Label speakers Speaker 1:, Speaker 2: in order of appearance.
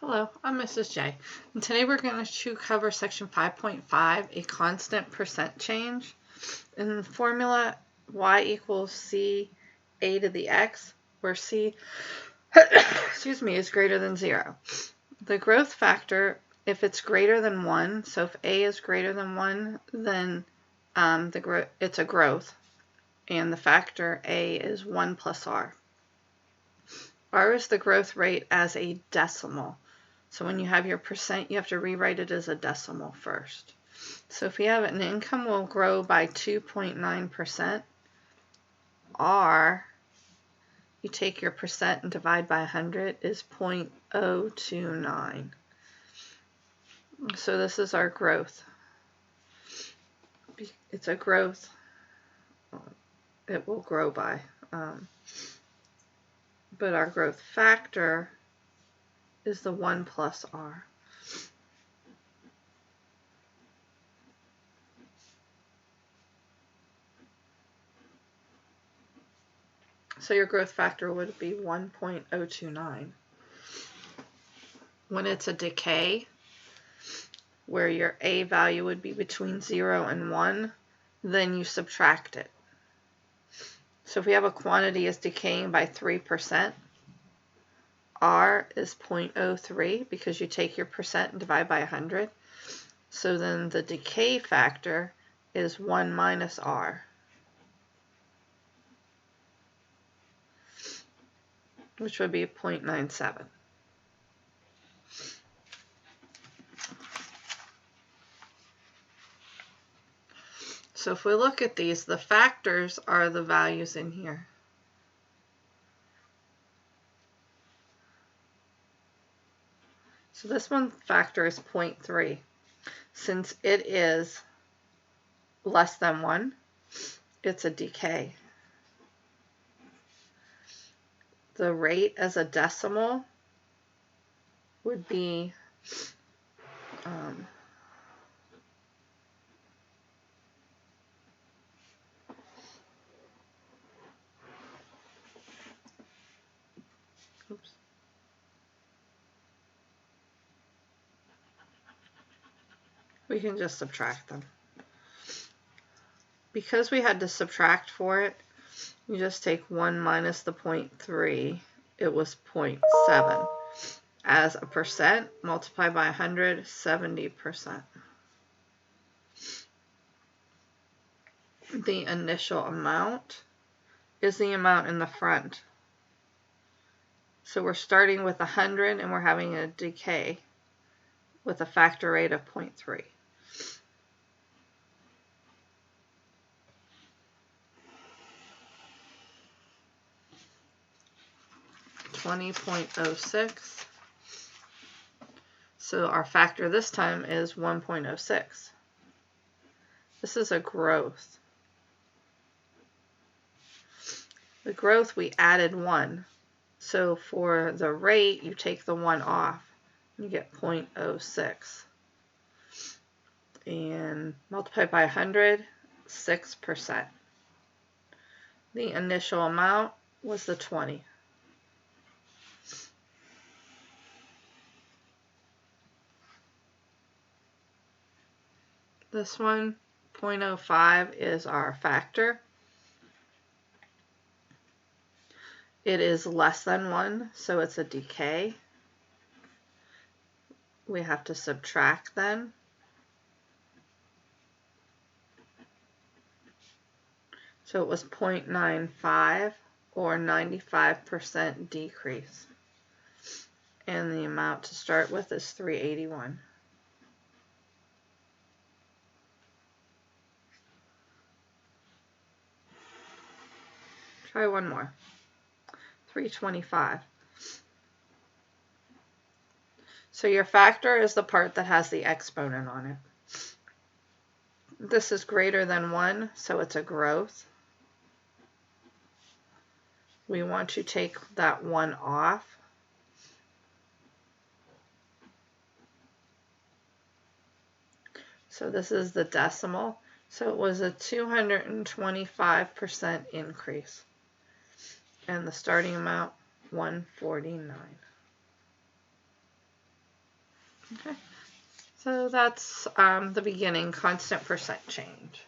Speaker 1: Hello, I'm Mrs. J, and today we're going to cover section 5.5, a constant percent change. In the formula, y equals c a to the x, where c is greater than 0. The growth factor, if it's greater than 1, so if a is greater than 1, then it's a growth, and the factor a is 1 plus r. R is the growth rate as a decimal. So when you have your percent, you have to rewrite it as a decimal first. So if you have an income will grow by 2.9%, R, you take your percent and divide by 100, is 0.029. So this is our growth. It's a growth. It will grow by. But our growth factor is the 1 plus R. So your growth factor would be 1.029. When it's a decay, where your A value would be between 0 and 1, then you subtract it. So if we have a quantity is decaying by 3%, R is 0.03 because you take your percent and divide by 100. So then the decay factor is 1 minus R, which would be 0.97. So if we look at these, the factors are the values in here. So this one factor is 0.3. Since it is less than 1, it's a decay. The rate as a decimal would be we can just subtract them. Because we had to subtract for it, you just take 1 minus the 0.3, it was 0.7. As a percent, multiply by 100, 70%. The initial amount is the amount in the front. So we're starting with 100 and we're having a decay with a factor rate of 0.3. $20.06. So our factor this time is 1.06. This is a growth. The growth, we added 1. So for the rate, you take the 1 off. You get 0.06. And multiply by 100, 6%. The initial amount was the 20. This one, 0.05, is our factor. It is less than 1, so it's a decay. We have to subtract then. So it was 0.95, or 95% decrease. And the amount to start with is 381. Try one more. 325. So your factor is the part that has the exponent on it. This is greater than 1, so it's a growth. We want to take that 1 off. So this is the decimal. So it was a 225% increase. And the starting amount, 149. Okay. So that's the beginning, constant percent change.